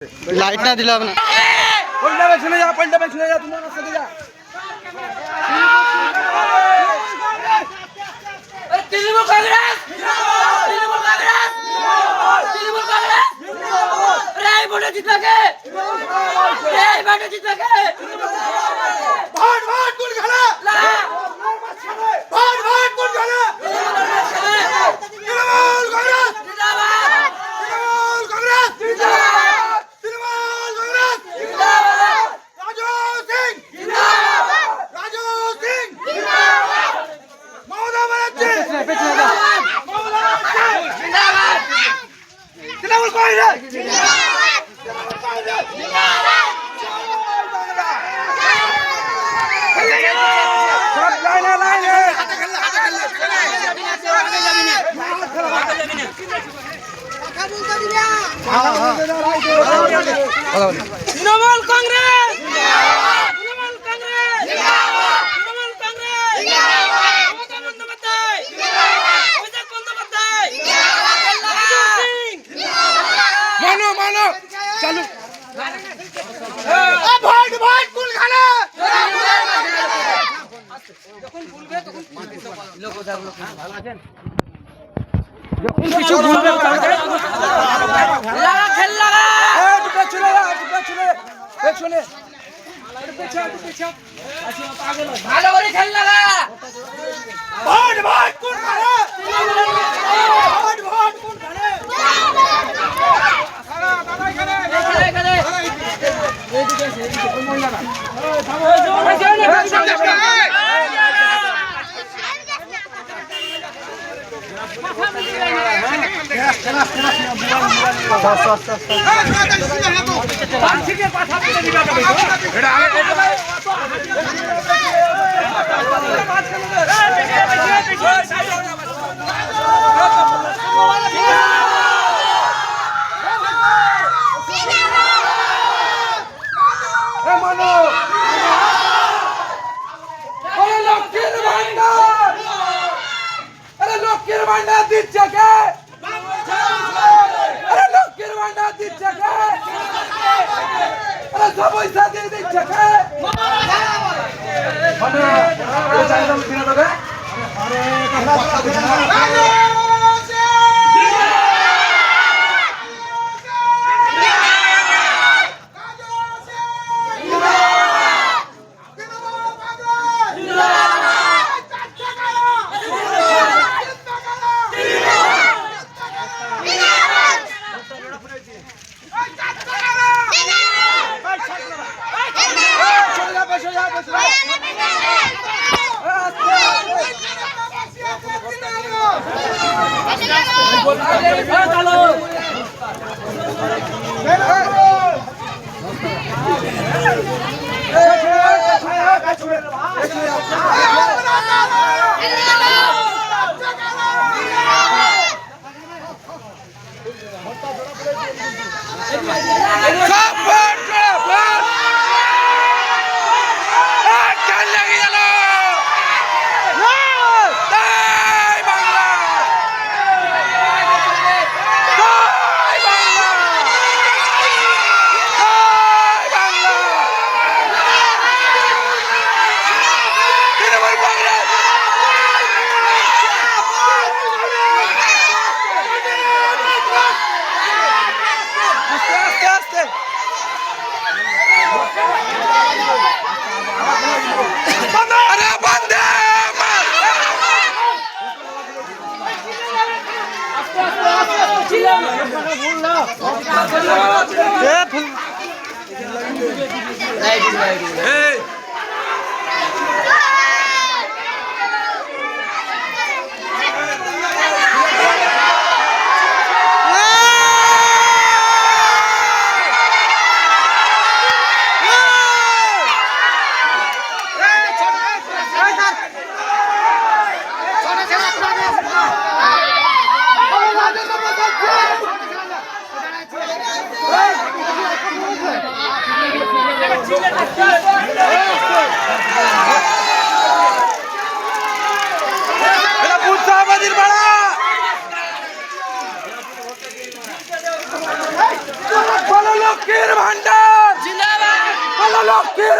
Light ना दिला अपना पलटा पे चले जा तुम्हारा रास्ते जा। अरे तृणमूल कांग्रेस तृणमूल कांग्रेस तृणमूल कांग्रेस रे वोट जीतवा के रे वोट जीतवा के वोट वोट कौन खाना ला वोट वोट कौन खाना तृणमूल कांग्रेस जिंदाबाद तृणमूल कांग्रेस जिंदाबाद तृणमूल कांग्रेस जिंदाबाद राजू सिंह जिंदाबाद राजू सिंह जिंदाबाद ममता बनर्जी जिंदाबाद तृणमूल कांग्रेस सब लाइन लाइन तृणमूल कांग्रेस तृणमूल कांग्रेस तृणमूल कांग्रेस ममता बंदोपाध्याय अभिषेक बंदोपाध्याय मानो मानो चलो वोट वोट कौन खाना লাগা খেল লাগা ভালো করে খেল লাগা वोट वोट कौन खाना वोट वोट कौन खाना লক্ষ্মীর ভান্ডার দিচ্ছে কে আরে লক্ষ্মীর ভান্ডার দিচ্ছে কে আরে সব পয়সা দিয়ে দিচ্ছে কে মানে এই চাইলাম দিনা দেবে আরে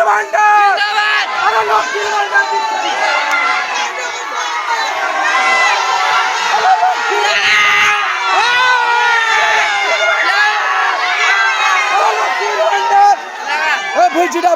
ভান্ডার জিন্দাবাদ আরে লক্ষ্মীর ভান্ডার দিচ্ছে ভুলছিটা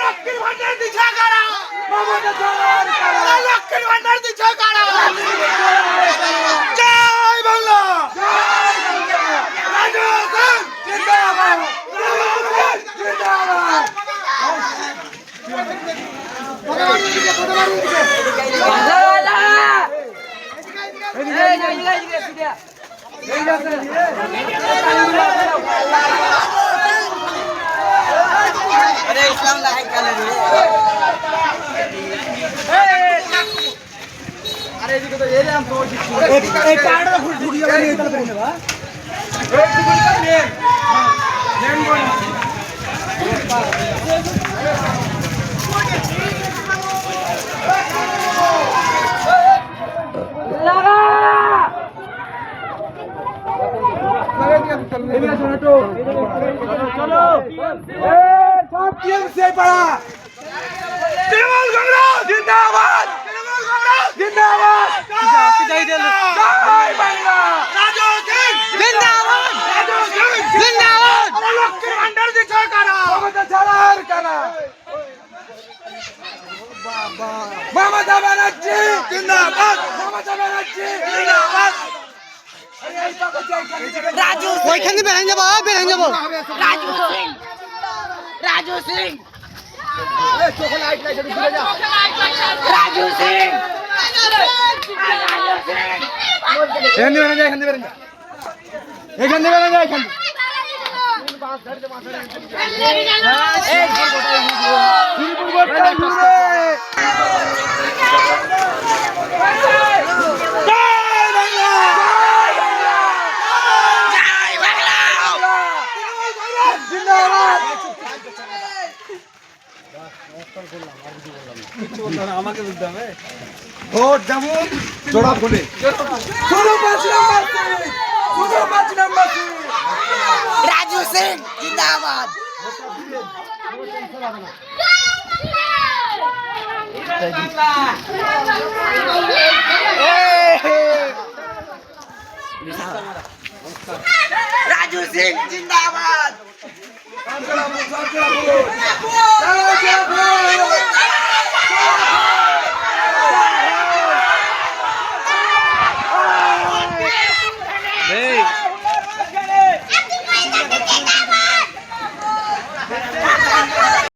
লক্ষ্মীর ভান্ডার দিচ্ছে কারা মমতা সরকার কারা লক্ষ্মীর ভান্ডার দিচ্ছে কারা জয় বাংলা রাজু সিং জিন্দাবাদ জিন্দাবাদ তৃণমূল কংগ্রেস জিন্দাবাদ তৃণমূল কংগ্রেস জিন্দাবাদ জয় বাংলা রাজু সিং জিন্দাবাদ রাজু সিং জিন্দাবাদ লক্ষ্মীর ভান্ডার দিচ্ছে কারা মমতা সরকার কারা মমতা ব্যানার্জি জিন্দাবাদ মমতা ব্যানার্জি জিন্দাবাদ রাজু ওইখানে বেরান যাবো রাজু সিং রাজু সিং রাজু সিং ভোট যেমন জোড়া ফোনে শুধু 5 নম্বর রাজু সিং জিন্দাবাদ রাজু সিং জিন্দাবাদ Hey!